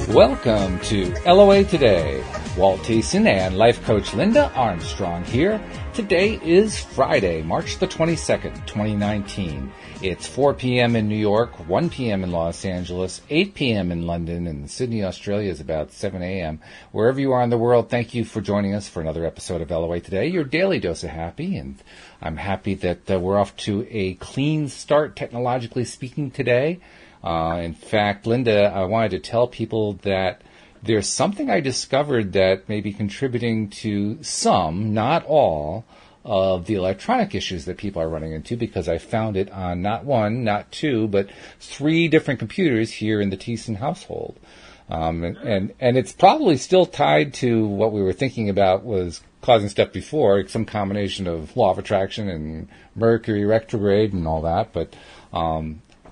Welcome to LOA Today. Walt Thiessen and life coach Linda Armstrong here. Today is Friday, March the 22nd, 2019. It's 4 p.m. in New York, 1 p.m. in Los Angeles, 8 p.m. in London, and Sydney, Australia is about 7 a.m. Wherever you are in the world, thank you for joining us for another episode of LOA Today, your daily dose of happy. And I'm happy that we're off to a clean start, technologically speaking, today. In fact, Linda, I wanted to tell people that there's something I discovered that may be contributing to some, not all, of the electronic issues that people are running into, because I found it on not one, not two, but 3 different computers here in the Thiessen household. And it's probably still tied to what we were thinking about was causing stuff before, some combination of law of attraction and Mercury retrograde and all that, but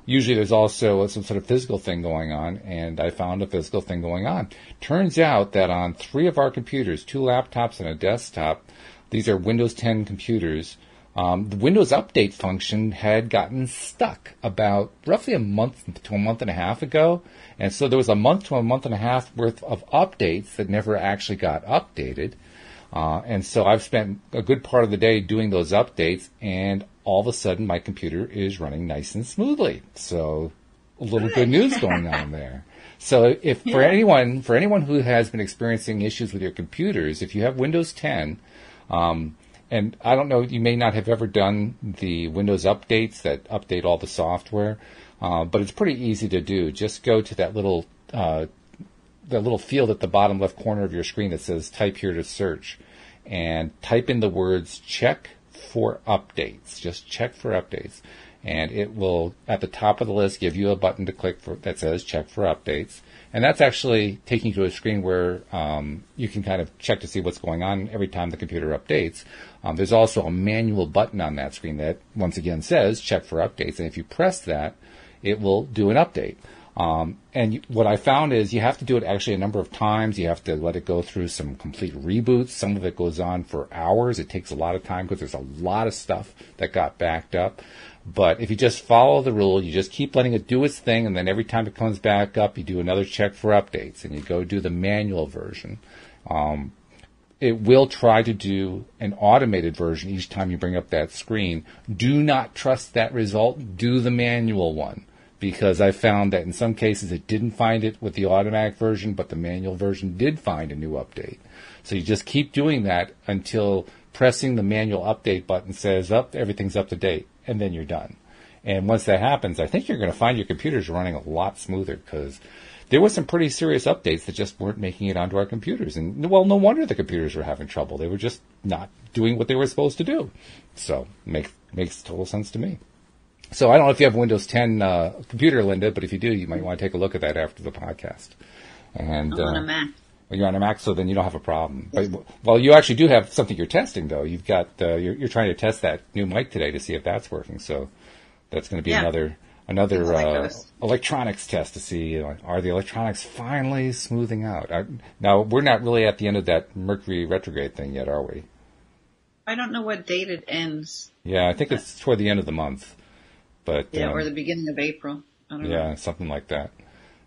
usually there's also some sort of physical thing going on, and I found a physical thing going on. Turns out that on 3 of our computers, 2 laptops and a desktop, these are Windows 10 computers, the Windows Update function had gotten stuck about roughly a month to a month and a half ago. And so there was a month to a month and a half worth of updates that never actually got updated. And so I've spent a good part of the day doing those updates, and all of a sudden my computer is running nice and smoothly. So a little good news going on there. So if for anyone who has been experiencing issues with your computers, if you have Windows 10, and I don't know, you may not have ever done the Windows updates that update all the software, but it's pretty easy to do. Just go to that little field at the bottom left corner of your screen that says type here to search, and type in the words check for updates. Just check for updates. And it will, at the top of the list, give you a button to click for that says check for updates. And that's actually taking you to a screen where you can kind of check to see what's going on every time the computer updates. There's also a manual button on that screen that, once again, says check for updates. And if you press that, it will do an update. And what I found is you have to do it actually a number of times. You have to let it go through some complete reboots. Some of it goes on for hours. It takes a lot of time because there's a lot of stuff that got backed up. But if you just follow the rule, you just keep letting it do its thing, and then every time it comes back up, you do another check for updates, and you go do the manual version. It will try to do an automated version each time you bring up that screen. Do not trust that result. Do the manual one, because I found that in some cases it didn't find it with the automatic version, but the manual version did find a new update. So you just keep doing that until pressing the manual update button says, everything's up to date, and then you're done. And once that happens, I think you're going to find your computers running a lot smoother, because there were some pretty serious updates that just weren't making it onto our computers. And, well, no wonder the computers were having trouble. They were just not doing what they were supposed to do. So makes total sense to me. So I don't know if you have a Windows 10 computer, Linda, but if you do, you might want to take a look at that after the podcast. And I'm on a Mac. Well, you're on a Mac, so then you don't have a problem. But, well, you actually do have something you're testing, though. You've got you're trying to test that new mic today to see if that's working. So that's going to be another electronics test to see, are the electronics finally smoothing out? Now, we're not really at the end of that Mercury retrograde thing yet, are we? I don't know what date it ends. Yeah, I think it's toward the end of the month. But or the beginning of April. I don't know. Yeah, something like that.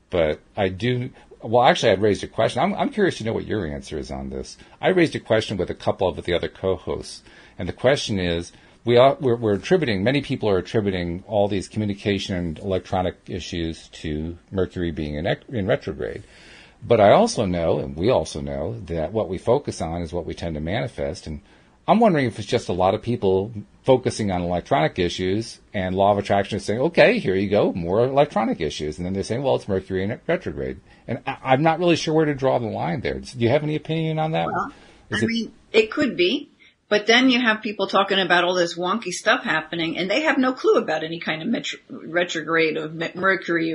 But I do. Well, actually, I'd raised a question. I'm curious to know what your answer is on this. I raised a question with a couple of the other co-hosts, and the question is: we're attributing, many people are attributing all these communication and electronic issues to Mercury being in retrograde. But I also know, and we also know, that what we focus on is what we tend to manifest. And I'm wondering if it's just a lot of people focusing on electronic issues, and law of attraction is saying, okay, here you go, more electronic issues. And then they're saying, well, it's Mercury in retrograde. And I'm not really sure where to draw the line there. Do you have any opinion on that? Well, it could be. But then you have people talking about all this wonky stuff happening, and they have no clue about any kind of retrograde of Mercury,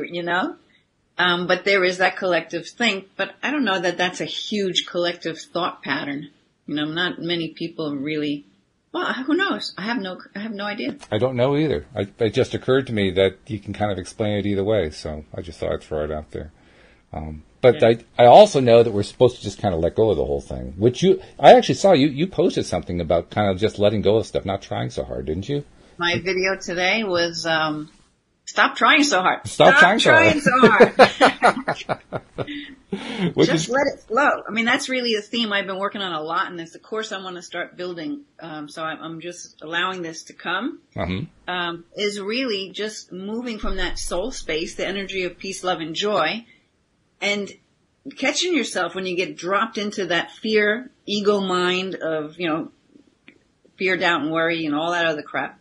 But there is that collective think. But I don't know that that's a huge collective thought pattern. Not many people really. Well, who knows? I have no idea. I don't know either. It just occurred to me that you can kind of explain it either way. So I just thought I'd throw it out there. But yeah. I also know that we're supposed to just kind of let go of the whole thing, which I actually saw you posted something about kind of just letting go of stuff, not trying so hard, didn't you? My video today was Stop trying so hard. Stop trying so hard. Just let it flow. I mean, that's really a theme I've been working on a lot, and it's a course I want to start building. So I'm just allowing this to come. Is really just moving from that soul space, the energy of peace, love, and joy, and catching yourself when you get dropped into that fear, ego mind of, fear, doubt, and worry, and all that other crap.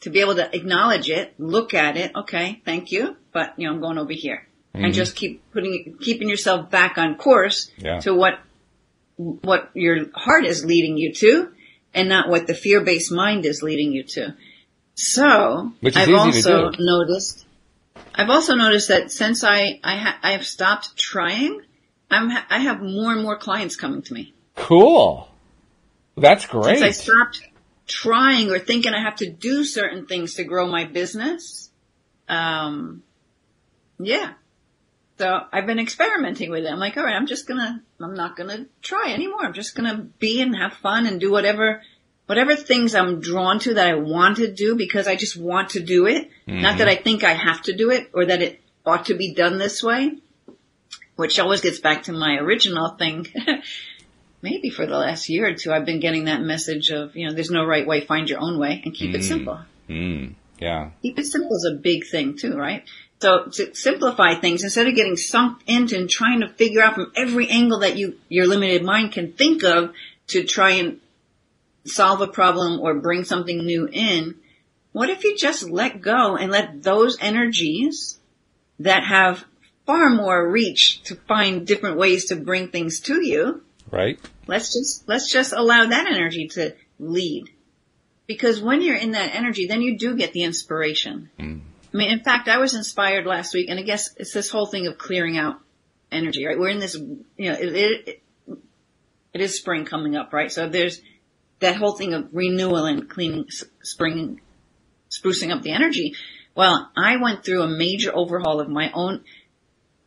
To be able to acknowledge it, look at it, okay, thank you, but, I'm going over here. And just keeping yourself back on course to what your heart is leading you to, and not what the fear-based mind is leading you to. So, I've also noticed that since I have stopped trying, I have more and more clients coming to me. Cool. That's great. Since I stopped trying or thinking I have to do certain things to grow my business. So I've been experimenting with it. I'm like, all right, I'm not gonna try anymore. I'm just gonna be and have fun and do whatever things I'm drawn to that I want to do because I just want to do it. Not that I think I have to do it or that it ought to be done this way, which always gets back to my original thing. Maybe for the last year or two, I've been getting that message of, there's no right way, find your own way, and keep it simple. Yeah. Keep it simple is a big thing too, right? So to simplify things, instead of getting sunk into and trying to figure out from every angle that your limited mind can think of to try and solve a problem or bring something new in, what if you just let go and let those energies that have far more reach to find different ways to bring things to you, right? Let's just allow that energy to lead. Because when you're in that energy, then you do get the inspiration. I mean, in fact, I was inspired last week, and I guess it's this whole thing of clearing out energy, right? We're in this, it is spring coming up, right? So there's that whole thing of renewal and cleaning, spring, sprucing up the energy. Well, I went through a major overhaul of my own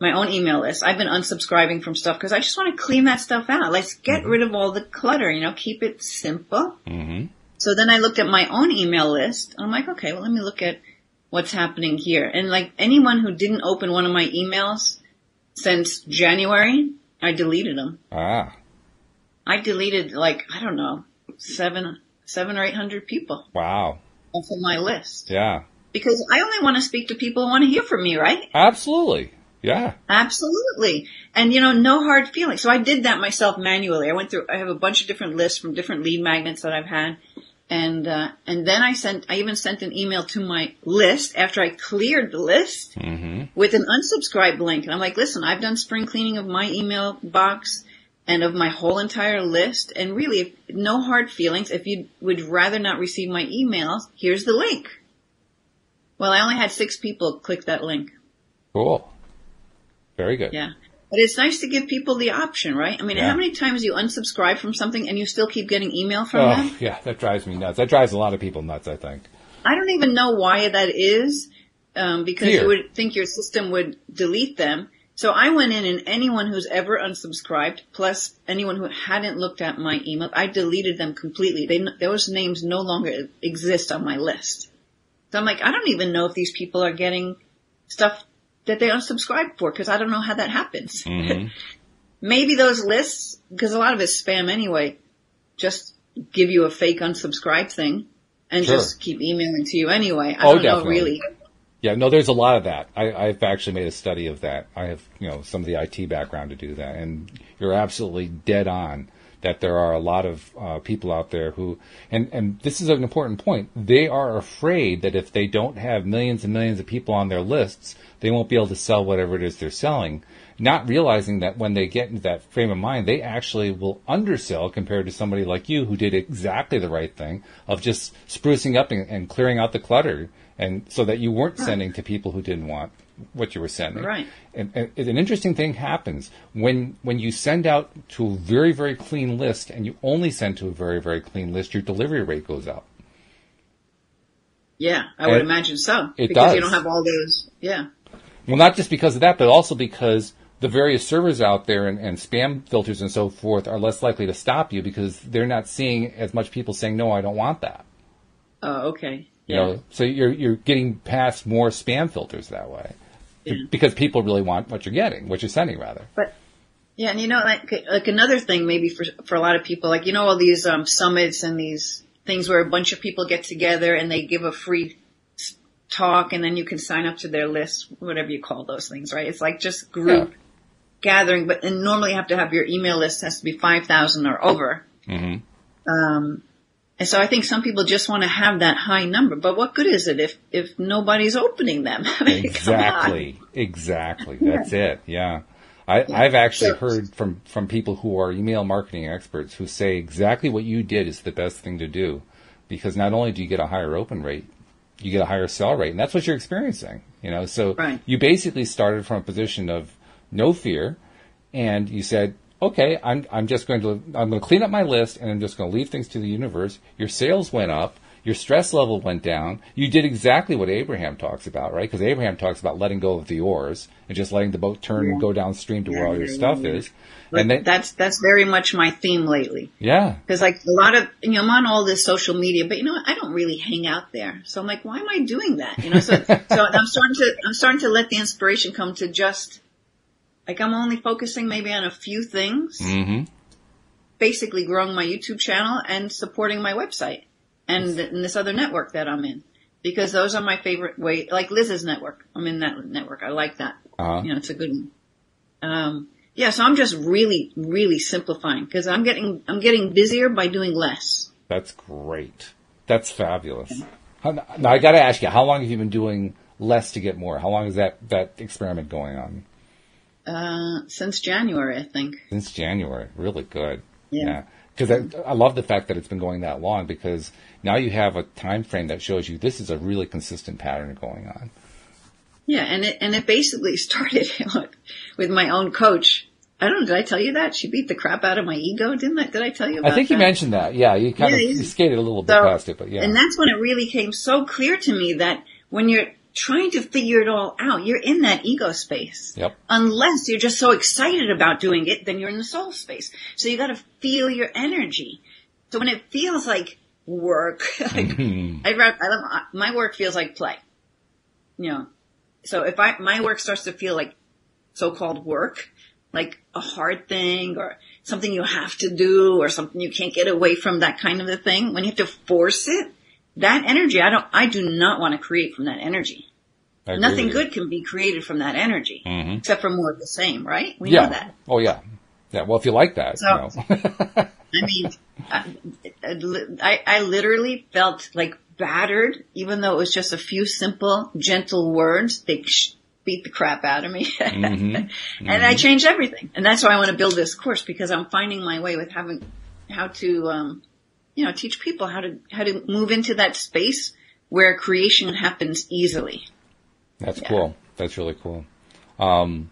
email list. I've been unsubscribing from stuff because I just want to clean that stuff out. Let's get rid of all the clutter, keep it simple. So then I looked at my own email list. And I'm like, okay, well, let me look at what's happening here. And like anyone who didn't open one of my emails since January, I deleted them. I deleted I don't know, 700 or 800 people. Wow. Off of my list. Yeah. Because I only want to speak to people who want to hear from me, right? Absolutely. Yeah. Absolutely. And, no hard feelings. So I did that myself manually. I have a bunch of different lists from different lead magnets that I've had. And then I even sent an email to my list after I cleared the list with an unsubscribe link. And I'm like, listen, I've done spring cleaning of my email box and of my whole entire list. And really, no hard feelings. If you would rather not receive my emails, here's the link. Well, I only had 6 people click that link. Cool. Very good. Yeah. But it's nice to give people the option, right? I mean, how many times do you unsubscribe from something and you still keep getting email from them? Yeah, that drives me nuts. That drives a lot of people nuts, I think. I don't even know why that is, because you would think your system would delete them. So I went in and anyone who's ever unsubscribed, plus anyone who hadn't looked at my email, I deleted them completely. Those names no longer exist on my list. So I'm like, I don't even know if these people are getting stuff that they unsubscribe for, because I don't know how that happens. Maybe those lists, because a lot of it's spam anyway, just give you a fake unsubscribe thing and just keep emailing to you anyway. I don't know really. Yeah, no, there's a lot of that. I've actually made a study of that. I have, some of the IT background to do that. And you're absolutely dead on that there are a lot of people out there who, and this is an important point, they are afraid that if they don't have millions and millions of people on their lists, they won't be able to sell whatever it is they're selling, not realizing that when they get into that frame of mind, they actually will undersell compared to somebody like you who did exactly the right thing of just sprucing up and clearing out the clutter, and so that you weren't sending to people who didn't want what you were sending. Right. And an interesting thing happens when you send out to a very, very clean list and you only send to a very, very clean list, your delivery rate goes up. Yeah, I would imagine so. It because does. You don't have all those, Well, not just because of that, but also because the various servers out there and spam filters and so forth are less likely to stop you because they're not seeing as much people saying, no, I don't want that. Oh, okay. You know, so you're getting past more spam filters that way. Because people really want what you're sending rather. But yeah, and like another thing maybe for a lot of people, like, all these summits and these things where a bunch of people get together and they give a free talk and then you can sign up to their list, whatever you call those things, right? It's like just group gathering, but and normally you have to have your email list has to be 5,000 or over. Mm-hmm. And so I think some people just want to have that high number, but what good is it if nobody's opening them? I mean, Exactly. That's it. Yeah. I've actually heard from people who are email marketing experts who say exactly what you did is the best thing to do, because not only do you get a higher open rate, you get a higher sell rate, and that's what you're experiencing. So you basically started from a position of no fear, and you said, okay, I'm going to clean up my list, and I'm just going to leave things to the universe. Your sales went up. Your stress level went down. You did exactly what Abraham talks about, right? Because Abraham talks about letting go of the oars and just letting the boat turn and go downstream to where all your stuff is. And that's very much my theme lately. Yeah. Because like a lot of, I'm on all this social media, but I don't really hang out there. So I'm like, why am I doing that? So I'm starting to let the inspiration come to just, like, I'm only focusing maybe on a few things. Mm-hmm. Basically growing my YouTube channel and supporting my website. And this other network that I'm in, because those are my favorite way, like Liz's network. I'm in that network. I like that. Uh-huh. It's a good one. So I'm just really, really simplifying, because I'm getting busier by doing less. That's great. That's fabulous. Okay. Now I got to ask you, how long have you been doing less to get more? How long is that experiment going on? Since January, I think. Since January. Really good. Yeah. Because I love the fact that it's been going that long, because now you have a time frame that shows you this is a really consistent pattern going on. Yeah, and it basically started with my own coach. I don't know, did I tell you that? She beat the crap out of my ego, didn't I? Did I tell you about that? I think you mentioned that. Yeah, you you skated a little bit past it, but yeah. And that's when it really came so clear to me that when you're trying to figure it all out, you're in that ego space. Yep. Unless you're just so excited about doing it, then you're in the soul space. So you got to feel your energy. So when it feels like work, my work feels like play. So if my work starts to feel like so-called work, like a hard thing or something you have to do or something you can't get away from, that kind of a thing, when you have to force it, that energy, I do not want to create from that energy. Nothing good can be created from that energy, except for more of the same, right? We know that. Oh, yeah. Yeah, well, if you like that. So, I mean, I literally felt like battered, even though it was just a few simple, gentle words. They beat the crap out of me. And I changed everything. And that's why I want to build this course, because I'm finding my way with how to teach people how to move into that space where creation happens easily. That's cool. That's really cool. My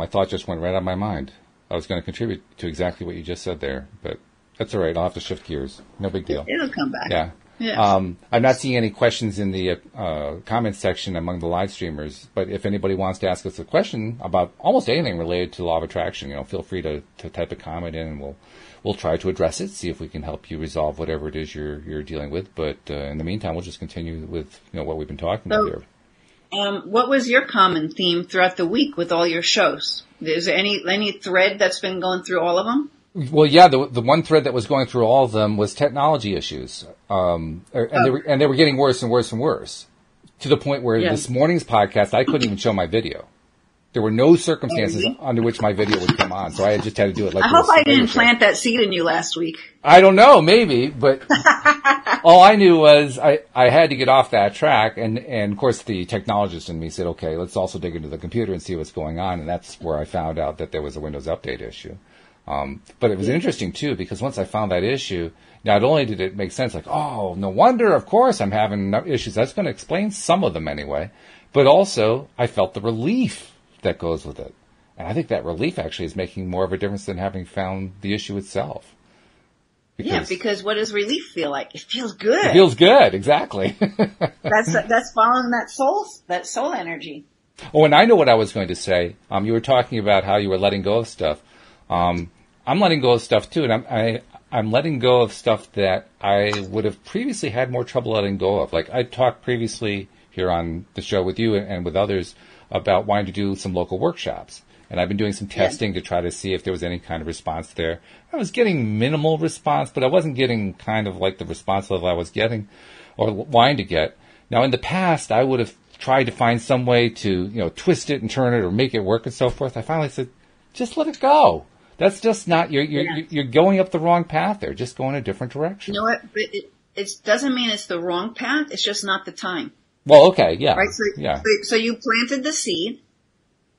thought just went right out of my mind. I was going to contribute to exactly what you just said there, but that's all right. I'll have to shift gears. No big deal. It'll come back. Yeah. I'm not seeing any questions in the comments section among the live streamers, but if anybody wants to ask us a question about almost anything related to law of attraction, feel free to type a comment in, and we'll try to address it, see if we can help you resolve whatever it is you're dealing with. But in the meantime, we'll just continue with what we've been talking about here. What was your common theme throughout the week with all your shows? Is there any thread that's been going through all of them? Well, yeah, the one thread that was going through all of them was technology issues, and they were getting worse and worse and worse, to the point where this morning's podcast I couldn't even show my video. There were no circumstances under which my video would come on, so I just had to do it like I hope I didn't plant that seed in you last week. I don't know, maybe, but all I knew was I had to get off that track, and of course the technologist in me said, okay, let's also dig into the computer and see what's going on, and that's where I found out that there was a Windows Update issue. But it was interesting, too, because once I found that issue, not only did it make sense, like, oh, no wonder, of course, I'm having issues. That's going to explain some of them anyway. But also, I felt the relief that goes with it. And I think that relief actually is making more of a difference than having found the issue itself. Because what does relief feel like? It feels good. It feels good, exactly. That's following that soul energy. Oh, and I know what I was going to say. You were talking about how you were letting go of stuff. I'm letting go of stuff too, and I'm letting go of stuff that I would have previously had more trouble letting go of. Like I talked previously here on the show with you and with others about wanting to do some local workshops. And I've been doing some testing to try to see if there was any kind of response there. I was getting minimal response, but I wasn't getting kind of like the response level I was getting or wanting to get. Now, in the past, I would have tried to find some way to, twist it and turn it or make it work and so forth. I finally said, just let it go. That's just not, you're going up the wrong path there. Just go in a different direction. You know what? But it doesn't mean it's the wrong path. It's just not the time. Well, okay, yeah. Right? So you planted the seed.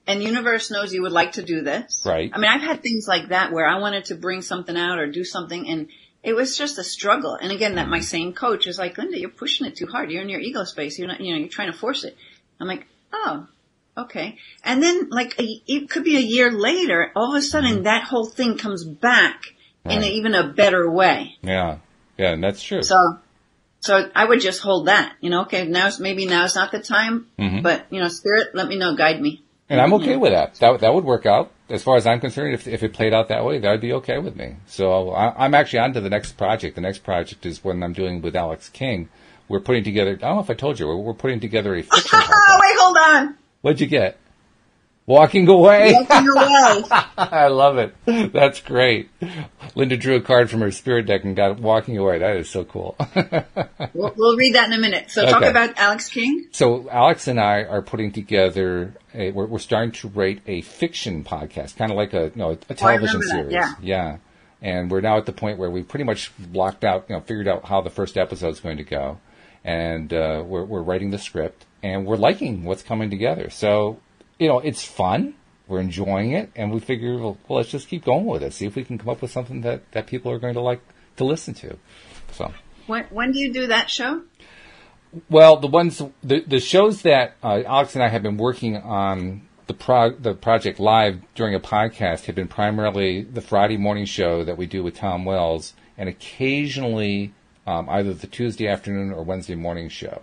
And universe knows you would like to do this. Right. I mean, I've had things like that where I wanted to bring something out or do something, and it was just a struggle. And again, that my same coach is like, Linda, you're pushing it too hard. You're in your ego space. You're not, you're trying to force it. I'm like, oh, okay. And then it could be a year later, all of a sudden that whole thing comes back in even a better way. Yeah. Yeah. And that's true. So I would just hold that, okay, now's not the time, but spirit, let me know, guide me. And I'm okay with that. That would work out. As far as I'm concerned, if it played out that way, that would be okay with me. So I'm actually on to the next project. The next project is one I'm doing with Alex King. We're putting together, I don't know if I told you, we're putting together a fiction podcast. Wait, hold on. What'd you get? Walking away. Walking away. I love it. That's great. Linda drew a card from her spirit deck and got walking away. That is so cool. We'll read that in a minute. So talk about Alex King. So Alex and I are putting together we're starting to write a fiction podcast, kind of like a television series. Yeah. And we're now at the point where we pretty much blocked out, figured out how the first episode is going to go. And we're writing the script and we're liking what's coming together. So it's fun. We're enjoying it, and we figure, well, let's just keep going with it. See if we can come up with something that people are going to like to listen to. So, when do you do that show? Well, the shows that Alex and I have been working on the project live during a podcast have been primarily the Friday morning show that we do with Tom Wells, and occasionally either the Tuesday afternoon or Wednesday morning show.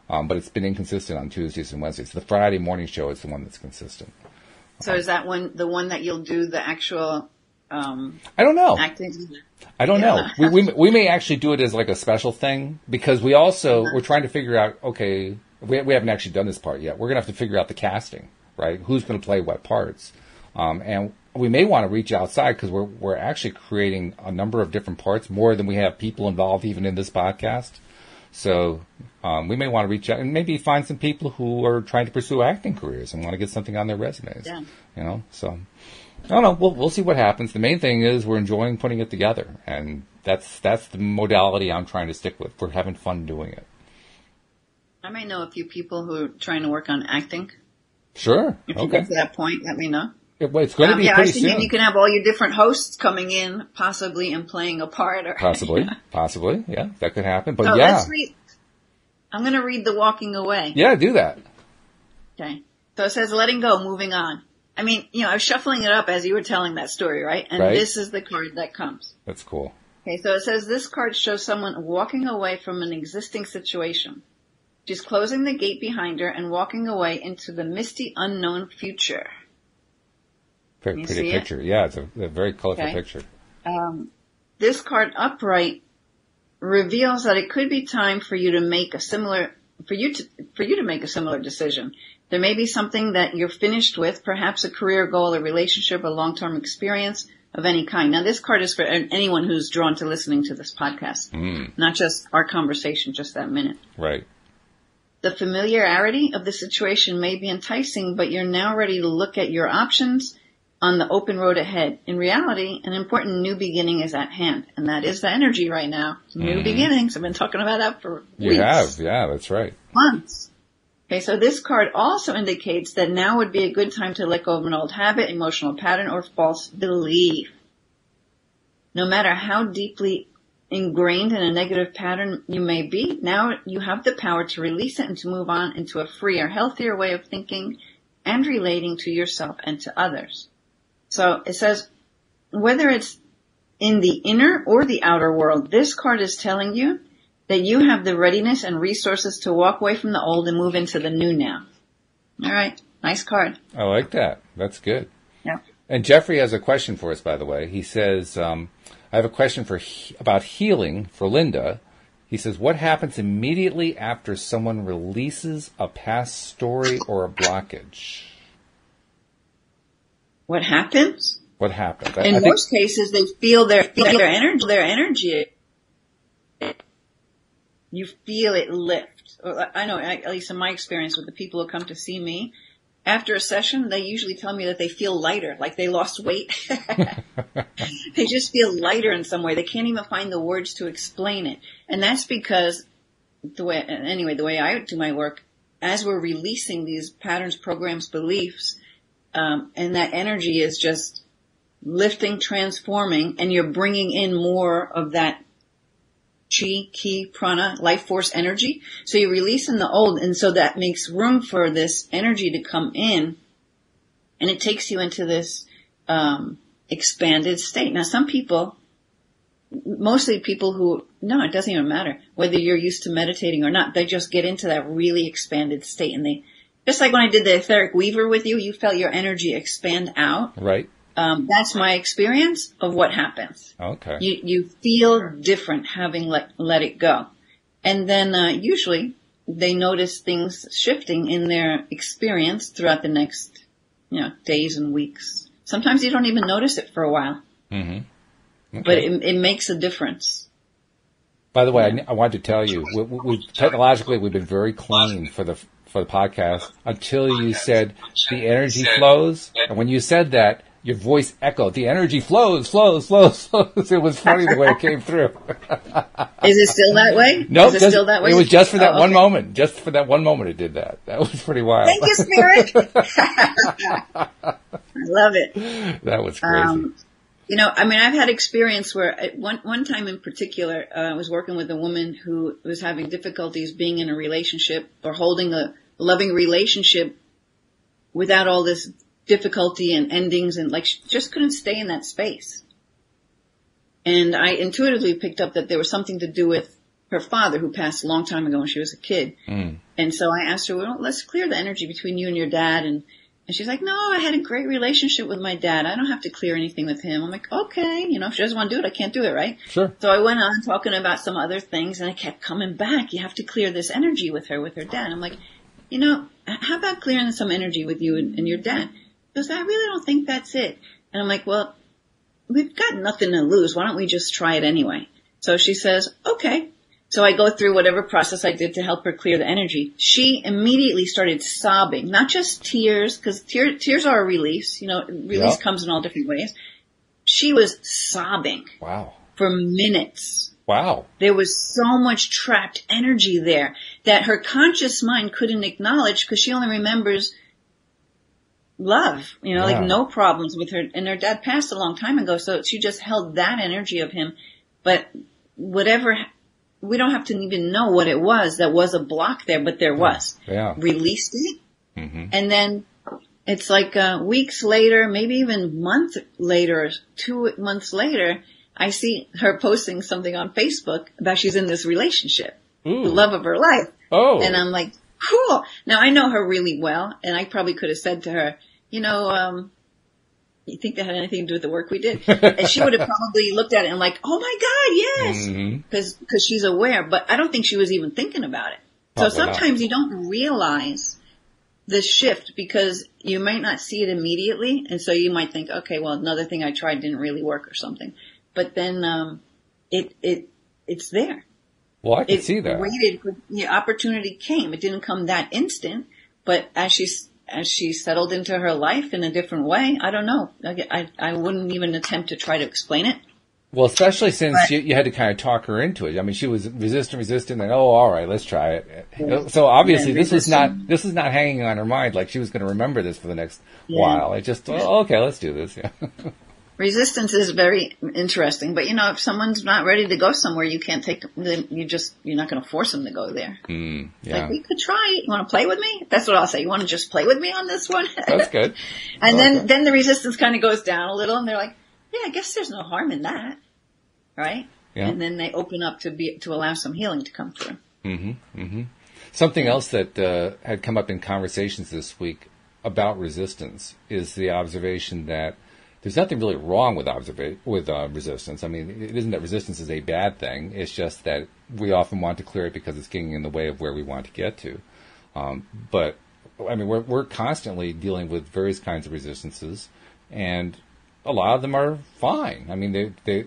But it's been inconsistent on Tuesdays and Wednesdays. The Friday morning show is the one that's consistent. So is that the one that you'll do the actual I don't know. acting? I don't know. We may actually do it as like a special thing because we're trying to figure out, okay, we haven't actually done this part yet. We're going to have to figure out the casting, right? Who's going to play what parts? And we may want to reach outside because we're actually creating a number of different parts, more than we have people involved even in this podcast. So we may want to reach out and maybe find some people who are trying to pursue acting careers and want to get something on their resumes. Yeah. So I don't know. We'll see what happens. The main thing is we're enjoying putting it together, and that's the modality I'm trying to stick with. We're having fun doing it. I may know a few people who are trying to work on acting. Sure. If you get to that point, let me know. It's going to be pretty soon. You can have all your different hosts coming in, possibly, and playing a part. Or, Possibly, yeah, that could happen. But I'm going to read the Walking Away. Yeah, do that. Okay. So it says, letting go, moving on. I mean, I was shuffling it up as you were telling that story, right? And this is the card that comes. That's cool. Okay, so it says this card shows someone walking away from an existing situation. She's closing the gate behind her and walking away into the misty, unknown future. Very pretty picture. Yeah, it's a very colorful picture. This card upright reveals that it could be time for you to make a similar decision. There may be something that you're finished with, perhaps a career goal, a relationship, a long-term experience of any kind. Now, this card is for anyone who's drawn to listening to this podcast, not just our conversation, just that minute. Right. The familiarity of the situation may be enticing, but you're now ready to look at your options on the open road ahead. In reality, an important new beginning is at hand, and that is the energy right now. New beginnings. I've been talking about that for weeks. You have, yeah, that's right. Months. Okay, so this card also indicates that now would be a good time to let go of an old habit, emotional pattern, or false belief. No matter how deeply ingrained in a negative pattern you may be, now you have the power to release it and to move on into a freer, healthier way of thinking and relating to yourself and to others. So it says, whether it's in the inner or the outer world, this card is telling you that you have the readiness and resources to walk away from the old and move into the new now. All right. Nice card. I like that. That's good. Yeah. And Jeffrey has a question for us, by the way. He says, I have a question about healing for Linda. He says, what happens immediately after someone releases a past story or a blockage? What happens? What happens? In most cases, they feel their energy. You feel it lift. I know, at least in my experience with the people who come to see me, after a session, they usually tell me that they feel lighter, like they lost weight. They just feel lighter in some way. They can't even find the words to explain it. And that's because the way I do my work, as we're releasing these patterns, programs, beliefs, and that energy is just lifting, transforming, and you're bringing in more of that chi, ki, prana, life force energy. So you're releasing the old, and so that makes room for this energy to come in, and it takes you into this expanded state. Now, some people, mostly people who, no, it doesn't even matter whether you're used to meditating or not, they just get into that really expanded state, and they, just like when I did the etheric weaver with you, you felt your energy expand out. Right. That's my experience of what happens. Okay. You feel different having let it go. And then, usually they notice things shifting in their experience throughout the next, days and weeks. Sometimes you don't even notice it for a while. Mm-hmm. Okay. But it makes a difference. By the way, I wanted to tell you, technologically, we've been very clean for the podcast until you said the energy flows. And when you said that, your voice echoed. The energy flows, flows, flows, flows. It was funny the way it came through. Is it still that way? No, nope, it was just for that one moment. Just for that one moment it did that. That was pretty wild. Thank you, Spirit. I love it. That was crazy. I've had experience where one time in particular, I was working with a woman who was having difficulties being in a relationship or holding a loving relationship without all this difficulty and endings, and she just couldn't stay in that space. And I intuitively picked up that there was something to do with her father, who passed a long time ago when she was a kid. Mm. And so I asked her, well, let's clear the energy between you and your dad. And she's like, no, I had a great relationship with my dad. I don't have to clear anything with him. I'm like, okay, if she doesn't want to do it, I can't do it, right? Sure. So I went on talking about some other things, and I kept coming back. You have to clear this energy with her dad. I'm like, how about clearing some energy with you and your dad? She goes, I really don't think that's it. And I'm like, well, we've got nothing to lose. Why don't we just try it anyway? So she says, okay. So I go through whatever process I did to help her clear the energy. She immediately started sobbing, not just tears, because tears are a release. Release comes in all different ways. She was sobbing. Wow. For minutes. Wow. There was so much trapped energy there that her conscious mind couldn't acknowledge, because she only remembers love, no problems with her. And her dad passed a long time ago, so she just held that energy of him. But whatever, we don't have to even know what it was that was a block there, but there was. Yeah. Released it. Mm-hmm. And then it's like weeks later, maybe even months later, 2 months later, I see her posting something on Facebook about she's in this relationship. Ooh. The love of her life. Oh. And I'm like, cool. Now I know her really well, and I probably could have said to her, you think that had anything to do with the work we did? And she would have probably looked at it and like, oh my God, yes. Because she's aware, but I don't think she was even thinking about it. So sometimes you don't realize the shift because you might not see it immediately. And so you might think, okay, well, another thing I tried didn't really work or something. But then, it's there. Well, I can see that. The opportunity came. It didn't come that instant, but as she settled into her life in a different way, I don't know. I wouldn't even attempt to try to explain it. Well, especially since you had to kind of talk her into it. I mean, she was resistant, and all right, let's try it. Yeah. So obviously, this was not hanging on her mind like she was going to remember this for the next while. It just okay, let's do this. Yeah. Resistance is very interesting, but if someone's not ready to go somewhere, you can't take them. You're not going to force them to go there. Like, we could try it. You want to play with me? That's what I'll say. You want to just play with me on this one? That's good. And then the resistance kind of goes down a little, and they're like, yeah, I guess there's no harm in that, right? Yeah. And then they open up to allow some healing to come through. Mm-hmm. Mm-hmm. Something else that had come up in conversations this week about resistance is the observation that there's nothing really wrong with resistance. I mean, it isn't that resistance is a bad thing. It's just that we often want to clear it because it's getting in the way of where we want to get to. But I mean, we're constantly dealing with various kinds of resistances, and a lot of them are fine. I mean, they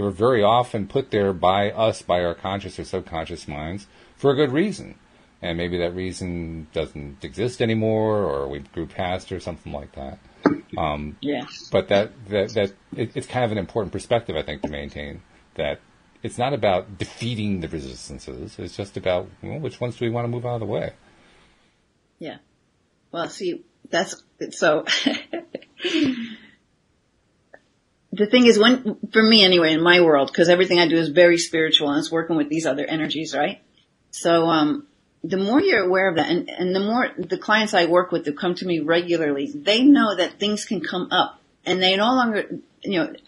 were very often put there by us, by our conscious or subconscious minds, for a good reason. And maybe that reason doesn't exist anymore, or we grew past, or something like that. But it's kind of an important perspective, I think, to maintain, that it's not about defeating the resistances. It's just about, well, which ones do we want to move out of the way? Yeah. Well, see, that's so. The thing is, for me anyway, in my world, because everything I do is very spiritual and it's working with these other energies, right? So, the more you're aware of that, and the more the clients I work with who come to me regularly, they know that things can come up, and they no longer,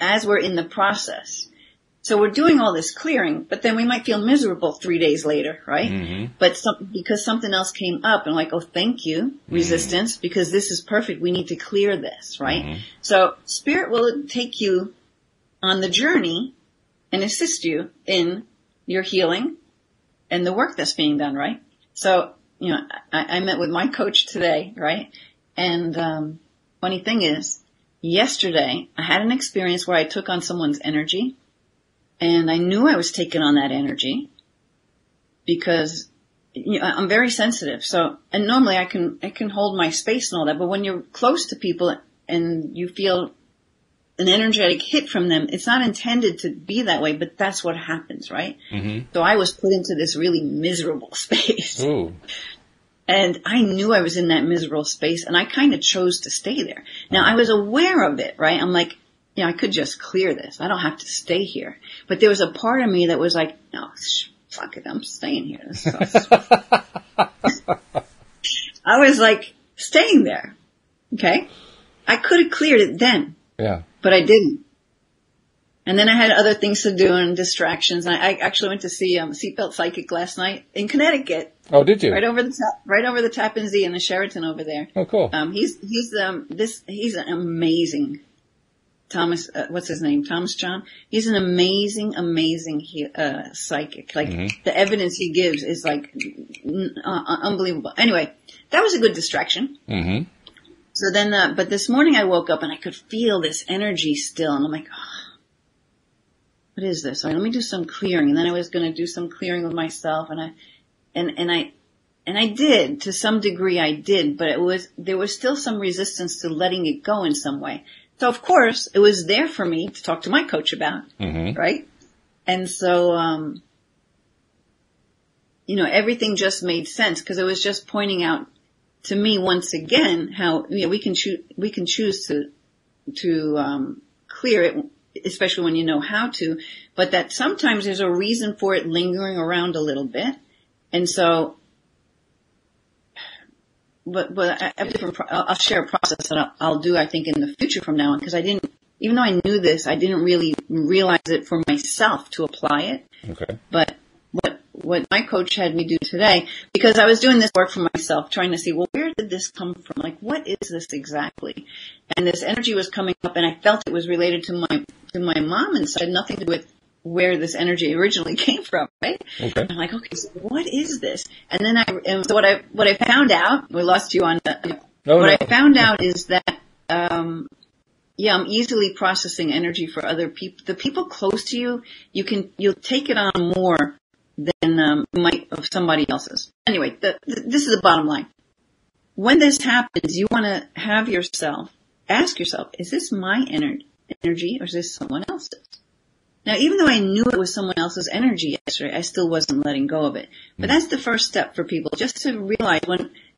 as we're in the process. So we're doing all this clearing, but then we might feel miserable 3 days later, right? Mm-hmm. But because something else came up, and like, oh, thank you, resistance, because this is perfect. We need to clear this, right? Mm-hmm. So Spirit will take you on the journey and assist you in your healing and the work that's being done, right? So, I met with my coach today, right? And funny thing is, yesterday I had an experience where I took on someone's energy. And I knew I was taking on that energy because I'm very sensitive. So, and normally I can hold my space and all that, but when you're close to people and you feel an energetic hit from them, it's not intended to be that way, but that's what happens, right? Mm-hmm. So I was put into this really miserable space. Ooh. And I knew I was in that miserable space, and I kind of chose to stay there. Now, I was aware of it, right? I'm like, I could just clear this. I don't have to stay here. But there was a part of me that was like, no, fuck it, I'm staying here. This sucks. I was like, staying there. Okay? I could have cleared it then. Yeah. But I didn't. And then I had other things to do and distractions. And I actually went to see Seatbelt Psychic last night in Connecticut. Oh, did you? Right over the Tappan Zee and the Sheraton over there. Oh, cool. He's an amazing Thomas, what's his name? Thomas John. He's an amazing psychic. Like, the evidence he gives is like, unbelievable. Anyway, that was a good distraction. Mm-hmm. So then, but this morning I woke up and I could feel this energy still, and I'm like, oh, what is this? All right, let me do some clearing. And then I was going to do some clearing with myself, and I did, to some degree I did, but there was still some resistance to letting it go in some way. So of course, it was there for me to talk to my coach about, right? And so, everything just made sense because it was just pointing out to me once again how, we can choose to clear it, especially when you know how to, but that sometimes there's a reason for it lingering around a little bit. And so, but I have a different, I'll share a process that I'll do, I think, in the future from now on, because even though I knew this, I didn't really realize it for myself to apply it. Okay. But what my coach had me do today, because I was doing this work for myself, trying to see, well, where did this come from? Like, what is this exactly? And this energy was coming up, and I felt it was related to my mom, and so it had nothing to do with where this energy originally came from, right? Okay. I'm like, okay, so what is this? And then so what I found out, we lost you on I found out is that, I'm easily processing energy for other people. The people close to you, you'll take it on more than, might of somebody else's. Anyway, this is the bottom line. When this happens, you want to ask yourself, is this my energy or is this someone else's? Now, even though I knew it was someone else's energy yesterday, I still wasn't letting go of it. But that's the first step for people, just to realize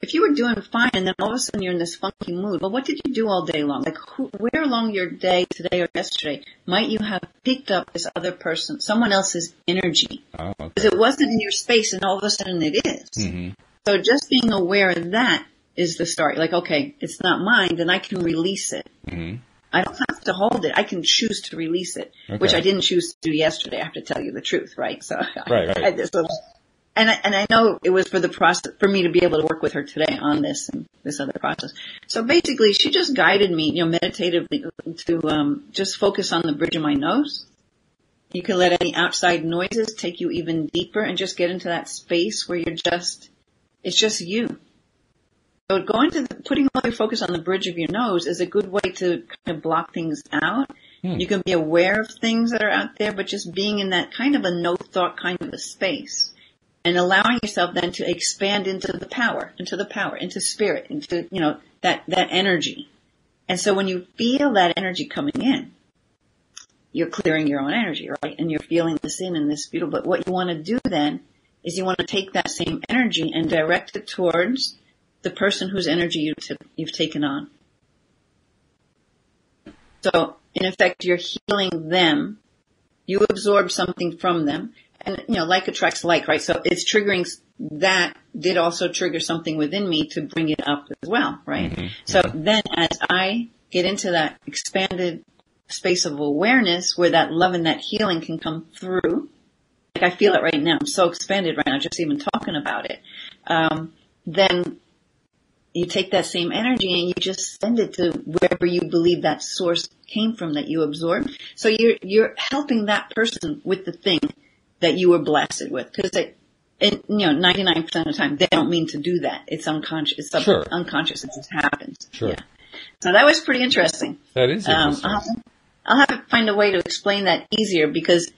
if you were doing fine and then all of a sudden you're in this funky mood, well, what did you do all day long? Like, where along your day, today or yesterday, might you have picked up this other person, someone else's energy? Oh, okay. Because it wasn't in your space and all of a sudden it is. Mm-hmm. So just being aware of that is the start. Like, okay, it's not mine, then I can release it. Mm-hmm. I don't have to hold it. I can choose to release it, which I didn't choose to do yesterday. I have to tell you the truth, right? So right. I had this little And I know it was for the process, for me to be able to work with her today on this and this other process. So basically, she just guided me, meditatively to, just focus on the bridge of my nose. You can let any outside noises take you even deeper and just get into that space where it's just you. So putting all your focus on the bridge of your nose is a good way to kind of block things out. You can be aware of things that are out there, but just being in that kind of a no thought kind of a space. And allowing yourself then to expand into the power, into spirit, into, that energy. And so when you feel that energy coming in, you're clearing your own energy, right? And you're feeling this in and this beautiful. But what you want to do then is you want to take that same energy and direct it towards the person whose energy you've taken on. So in effect, you're healing them. You absorb something from them. And, like attracts like, right? So it's triggering, that did also trigger something within me to bring it up as well, right? Mm-hmm. So then as I get into that expanded space of awareness where that love and that healing can come through, like I feel it right now. I'm so expanded right now, just even talking about it. Then you take that same energy and you just send it to wherever you believe that source came from that you absorbed. So you're helping that person with the thing that you were blasted with, because 99% of the time they don't mean to do that. It's unconscious. It's sure. Unconscious. It just happens. Sure. Yeah. So that was pretty interesting. That is interesting. I'll have to find a way to explain that easier, because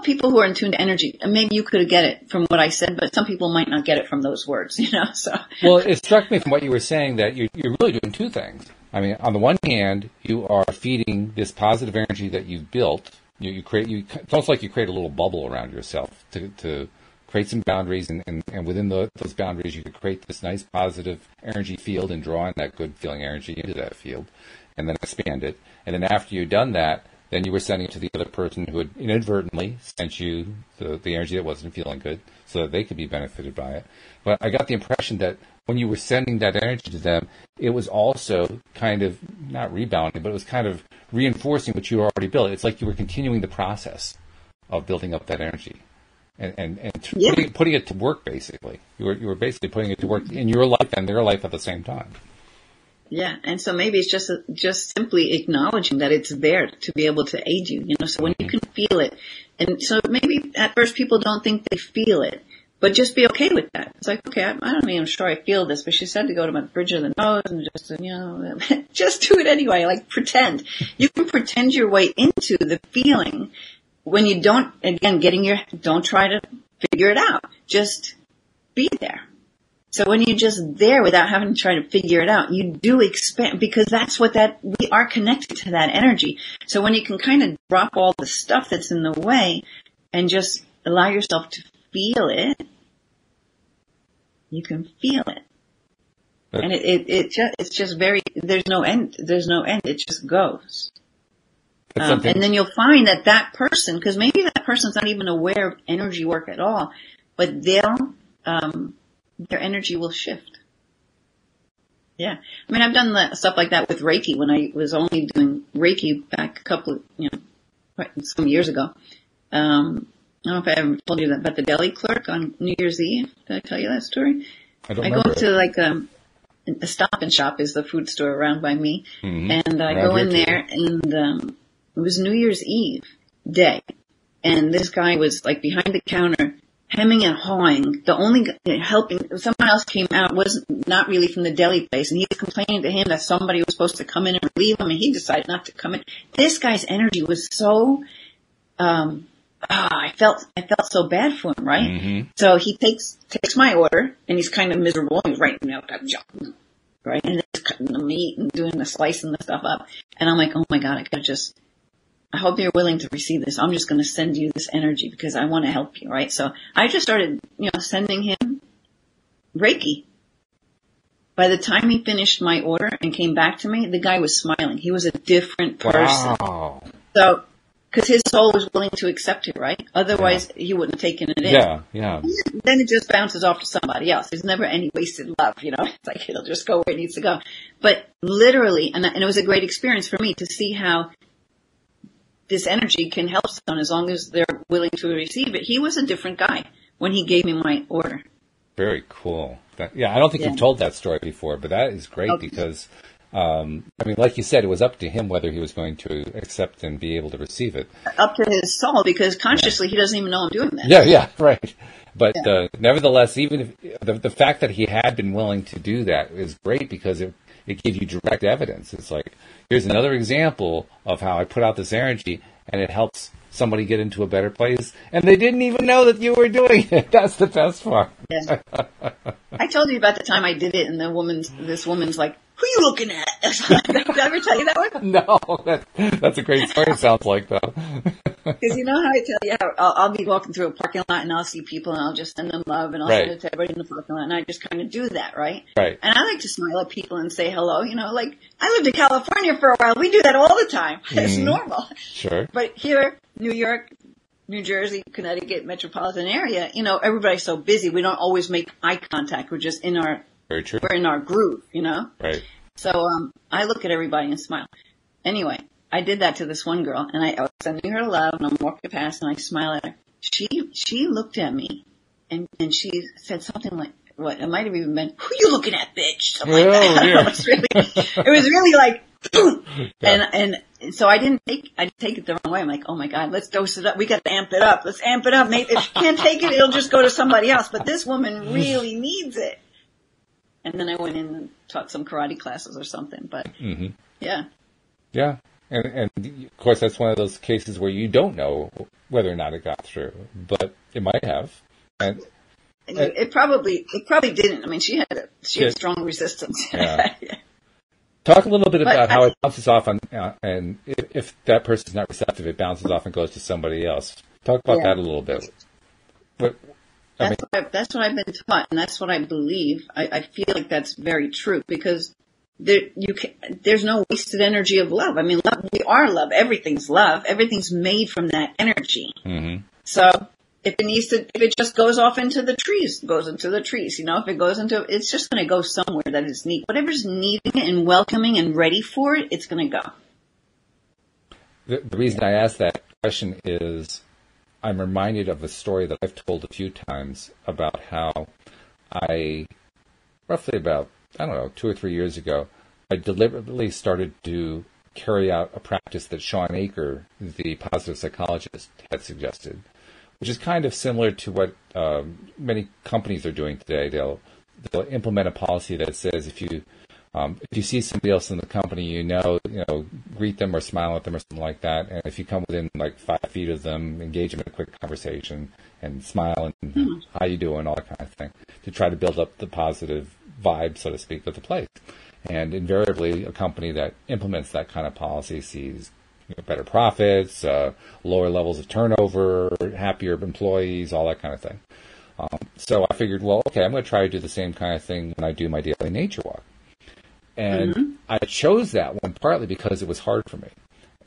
people who are in tune to energy, maybe you could get it from what I said, but some people might not get it from those words. So. Well, it struck me from what you were saying that you're really doing two things. I mean, on the one hand, you are feeding this positive energy that you've built. It's almost like you create a little bubble around yourself to create some boundaries, and within those boundaries, you could create this nice positive energy field and draw in that good feeling energy into that field, and then expand it. And then after you've done that, then you were sending it to the other person who had inadvertently sent you the energy that wasn't feeling good, so that they could be benefited by it. But I got the impression that when you were sending that energy to them, it was also kind of not rebounding, but it was kind of reinforcing what you already built. It's like you were continuing the process of building up that energy and putting it to work. Basically, you were basically putting it to work in your life and their life at the same time. Yeah, and so maybe it's just simply acknowledging that it's there to be able to aid you. So when you can feel it, and so maybe at first people don't think they feel it. But just be okay with that. It's like, okay, I don't even sure I feel this, but she said to go to my bridge of the nose and just, just do it anyway. Like pretend. You can pretend your way into the feeling when you don't, again, don't try to figure it out. Just be there. So when you're just there without having to try to figure it out, you do expand, because that's we are connected to that energy. So when you can kind of drop all the stuff that's in the way and just allow yourself to feel it, you can feel it. And it's just there's no end. It just goes. And then you'll find that person, because maybe that person's not even aware of energy work at all, but their energy will shift. Yeah. I mean, I've done stuff like that with Reiki when I was only doing Reiki back some years ago. I don't know if I ever told you that about the deli clerk on New Year's Eve. Did I tell you that story? I go to a Stop and Shop is the food store around by me. Mm-hmm. And I go in there and, it was New Year's Eve day. And this guy was like behind the counter, hemming and hawing. The only helping, someone else came out, was not really from the deli place. And he was complaining to him that somebody was supposed to come in and relieve him, and he decided not to come in. This guy's energy was so, I felt so bad for him, right? Mm-hmm. So he takes my order, and he's kind of miserable. He's writing out that job, right? And he's cutting the meat and doing the slicing the stuff up. And I'm like, oh my God, I hope you're willing to receive this. I'm just going to send you this energy because I want to help you, right? So I just started, sending him Reiki. By the time he finished my order and came back to me, the guy was smiling. He was a different person. Wow. So, because his soul was willing to accept it, right? Otherwise, he wouldn't have taken it in. Yeah. Then it just bounces off to somebody else. There's never any wasted love, It's like it'll just go where it needs to go. But literally, and it was a great experience for me to see how this energy can help someone as long as they're willing to receive it. He was a different guy when he gave me my order. Very cool. I don't think you've told that story before, but that is great because, like you said, it was up to him whether he was going to accept and be able to receive it. Up to his soul, because consciously he doesn't even know I'm doing that. Yeah, right. But nevertheless, even if the fact that he had been willing to do that is great because it gave you direct evidence. It's like, here's another example of how I put out this energy and it helps somebody get into a better place, and they didn't even know that you were doing it. That's the best part. Yeah. I told you about the time I did it, and this woman's like, "Who are you looking at?" Did I ever tell you that one? No, that's a great story. It sounds like though. Because you know how I tell you how I'll be walking through a parking lot and I'll see people and I'll just send them love and I'll send it to everybody in the parking lot, and I just kind of do that, right? Right. And I like to smile at people and say hello. Like I lived in California for a while. We do that all the time. It's normal. Sure. But here, New York, New Jersey, Connecticut, metropolitan area, everybody's so busy. We don't always make eye contact. We're just in our Very true. We're in our groove, Right. So I look at everybody and smile. Anyway, I did that to this one girl, and I was sending her love, and I'm walking past, and I smile at her. She looked at me, and she said something like, what? It might have even been, "Who you looking at, bitch?" Something like that. Yeah. It was really like, and so I didn't take it the wrong way. I'm like, oh my God, let's dose it up. We got to amp it up. Let's amp it up. Maybe if you can't take it, it'll just go to somebody else. But this woman really needs it. And then I went in and taught some karate classes or something. But yeah. And of course, that's one of those cases where you don't know whether or not it got through, but it might have. And it probably didn't. I mean, she had strong resistance. Yeah. Talk a little bit about how it bounces off on, and if that person's not receptive, it bounces off and goes to somebody else. Talk about that a little bit. That's what I've been taught, and that's what I believe. I feel like that's very true because there's no wasted energy of love. I mean, love, we are love. Everything's love. Everything's made from that energy. Mm-hmm. So if it just goes off into the trees, it goes into the trees. If it goes into, it's just going to go somewhere that is neat. Whatever's needing it and welcoming and ready for it, it's going to go. The reason I ask that question is I'm reminded of a story that I've told a few times about how roughly about, 2 or 3 years ago, I deliberately started to carry out a practice that Sean Aker, the positive psychologist, had suggested, which is kind of similar to what many companies are doing today. They'll implement a policy that says if you see somebody else in the company, greet them or smile at them or something like that. And if you come within like 5 feet of them, engage them in a quick conversation and smile and how you doing, all that kind of thing, to try to build up the positive vibe, so to speak, of the place. And invariably, a company that implements that kind of policy sees better profits, lower levels of turnover, happier employees, all that kind of thing. So I figured, well, okay, I'm going to try to do the same kind of thing when I do my daily nature walk. And I chose that one partly because it was hard for me.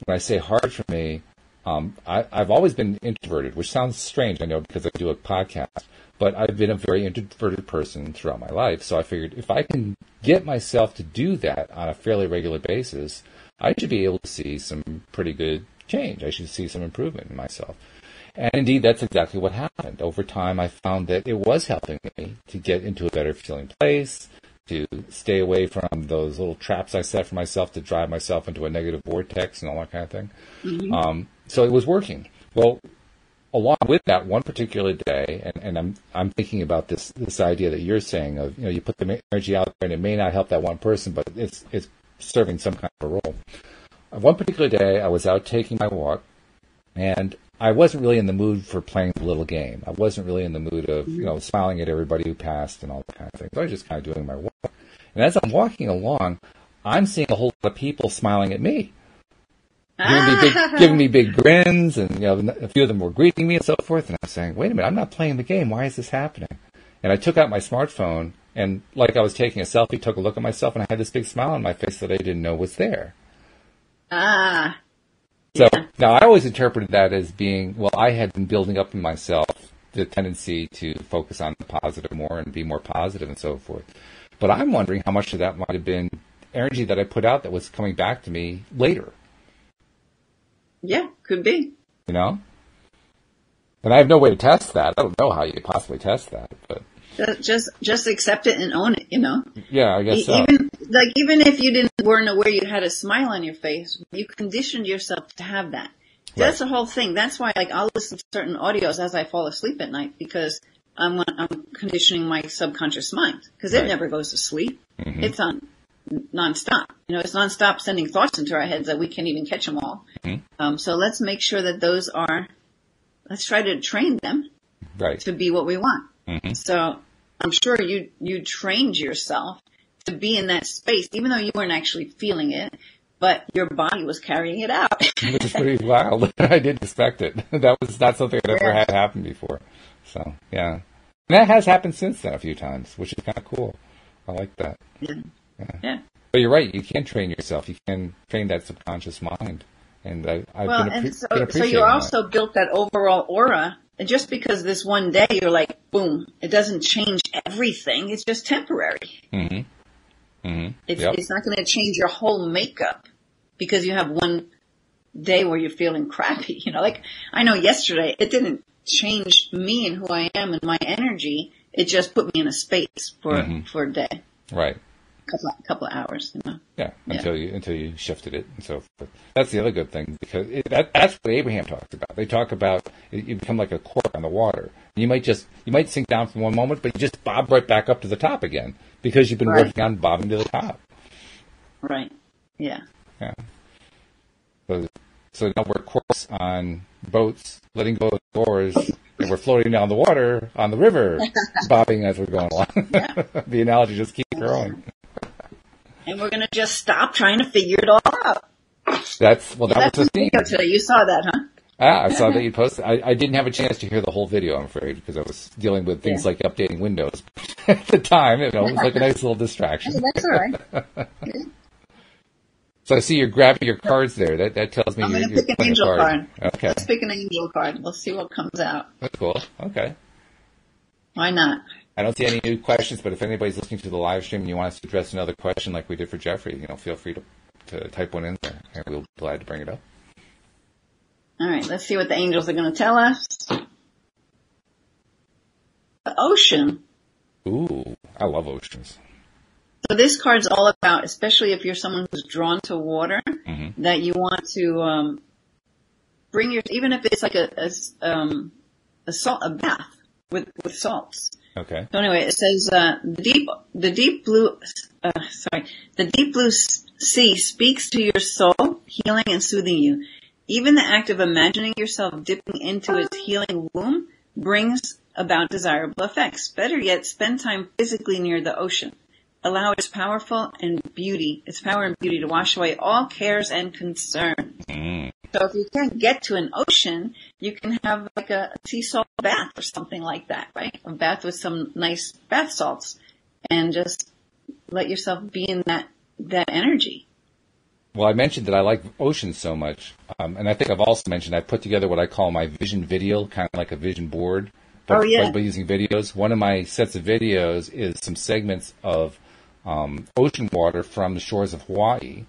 When I say hard for me, I've always been introverted, which sounds strange, I know, because I do a podcast. But I've been a very introverted person throughout my life. So I figured if I can get myself to do that on a fairly regular basis, I should be able to see some pretty good change. I should see some improvement in myself. And indeed, that's exactly what happened. Over time, I found that it was helping me to get into a better feeling place, to stay away from those little traps I set for myself to drive myself into a negative vortex and all that kind of thing. Mm-hmm. So it was working. Well, along with that, one particular day, and I'm thinking about this idea that you're saying of, you put the energy out there and it may not help that one person, but it's serving some kind of a role. One particular day, I was out taking my walk, and I wasn't really in the mood for playing the little game. I wasn't really in the mood of, smiling at everybody who passed and all that kind of thing. So I was just kind of doing my walk. And as I'm walking along, I'm seeing a whole lot of people smiling at me. Giving me big grins, and a few of them were greeting me and so forth. And I was saying, "Wait a minute, I'm not playing the game. Why is this happening?" And I took out my smartphone, and like I was taking a selfie, took a look at myself, and I had this big smile on my face that I didn't know was there. So now I always interpreted that as being, well, I had been building up in myself the tendency to focus on the positive more and be more positive and so forth. But I'm wondering how much of that might have been energy that I put out that was coming back to me later. Yeah, could be. You know? And I have no way to test that. I don't know how you could possibly test that, but Just accept it and own it, you know? yeah, I guess so. Even if you weren't aware you had a smile on your face, you conditioned yourself to have that. That's the whole thing. That's why, like, I'll listen to certain audios as I fall asleep at night because I'm conditioning my subconscious mind because it never goes to sleep. Mm-hmm. It's on nonstop. You know, it's nonstop sending thoughts into our heads that we can't even catch them all. Mm-hmm. So let's make sure that let's try to train them to be what we want. Mm-hmm. So I'm sure you trained yourself to be in that space, even though you weren't actually feeling it, but your body was carrying it out. Which is pretty wild. I didn't expect it. That was not something I'd ever had happen before. So, yeah. And that has happened since then a few times, which is kind of cool. I like that. Yeah. But you're right. You can train yourself. You can train that subconscious mind. And so you also built that overall aura. And just because this one day you're like, boom, it doesn't change everything. It's just temporary. Mm-hmm. Mm-hmm. It's not going to change your whole makeup because you have one day where you're feeling crappy. You know, like I know yesterday it didn't change me and who I am and my energy. It just put me in a space for a day. Right. Couple of hours, you know. Yeah, until you shifted it and so forth. That's the other good thing because that's what Abraham talks about. They talk about you become like a cork on the water. You might sink down for one moment, but you just bob right back up to the top again because you've been working on bobbing to the top. Right. Yeah. Yeah. So now we're corks on boats, letting go of the oars, and we're floating down the water on the river, bobbing as we're going along. The analogy just keeps growing. And we're going to just stop trying to figure it all out. That was the theme. Today. You saw that, huh? I saw that you posted. I didn't have a chance to hear the whole video, I'm afraid, because I was dealing with things like updating Windows at the time. It was like a nice little distraction. Hey, that's all right. So I see you're grabbing your cards there. That tells me I'm you're going to pick an angel card. Okay. Let's pick an angel card. We'll see what comes out. That's cool. Okay. Why not? I don't see any new questions, but if anybody's listening to the live stream and you want us to address another question like we did for Jeffrey, feel free to type one in there, and we'll be glad to bring it up. All right, let's see what the angels are going to tell us. The ocean. Ooh, I love oceans. So this card's all about, especially if you're someone who's drawn to water, that you want to bring even if it's like a bath with salts. Okay. So anyway, it says the deep blue sea speaks to your soul, healing and soothing you. Even the act of imagining yourself dipping into its healing womb brings about desirable effects. Better yet, spend time physically near the ocean. Allow its power and beauty to wash away all cares and concerns. So if you can't get to an ocean, you can have like a sea salt bath or something like that, right? A bath with some nice bath salts and just let yourself be in that energy. Well, I mentioned that I like oceans so much. And I think I've also mentioned I put together what I call my vision video, kind of like a vision board. By using videos. One of my sets of videos is some segments of ocean water from the shores of Hawaii.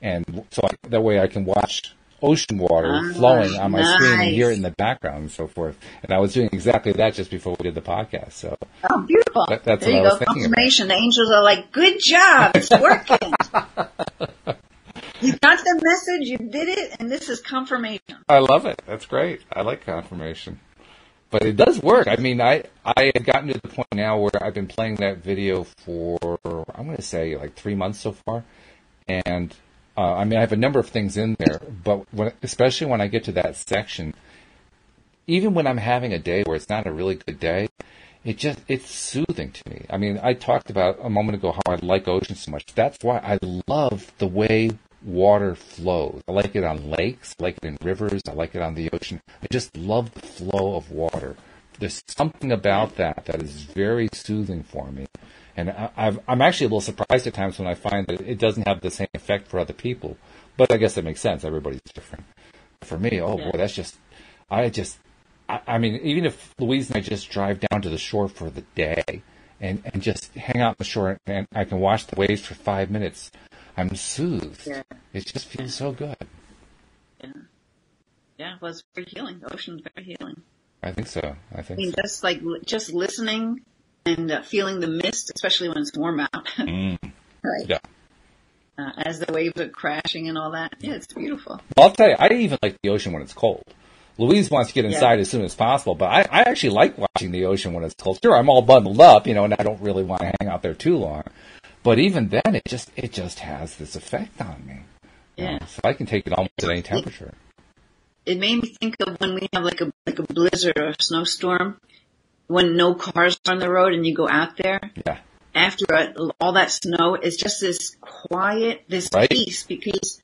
And so that way I can watch ocean water flowing on my screen and hear it in the background and so forth. And I was doing exactly that just before we did the podcast. So beautiful. That's there what you I was go. thinking Confirmation. The angels are like, good job. It's working. You got the message. You did it. And this is confirmation. I love it. That's great. I like confirmation. But it does work. I mean, I had gotten to the point now where I've been playing that video for, I'm going to say, like 3 months so far. And, I have a number of things in there, but especially when I get to that section, even when I'm having a day where it's not a really good day, it's soothing to me. I mean, I talked about a moment ago how I like oceans so much. That's why I love the way water flows. I like it on lakes, I like it in rivers, I like it on the ocean. I just love the flow of water. There's something about that is very soothing for me. And I'm actually a little surprised at times when I find that it doesn't have the same effect for other people. But I guess that makes sense. Everybody's different. For me, boy, that's just, I mean, even if Louise and I just drive down to the shore for the day and just hang out on the shore and I can watch the waves for 5 minutes, I'm soothed. Yeah. It just feels so good. Yeah. Yeah, well, it's very healing. The ocean's very healing. I think so. I mean, just listening and feeling the mist, especially when it's warm out. Right. Yeah. As the waves are crashing and all that. Yeah, it's beautiful. Well, I'll tell you, I even like the ocean when it's cold. Louise wants to get inside as soon as possible, but I actually like watching the ocean when it's cold. Sure, I'm all bundled up, and I don't really want to hang out there too long. But even then, it just has this effect on me. Yeah. So I can take it almost at any temperature. It made me think of when we have like a blizzard or a snowstorm, when no cars are on the road and you go out there. Yeah. After all that snow, it's just this quiet, this peace, because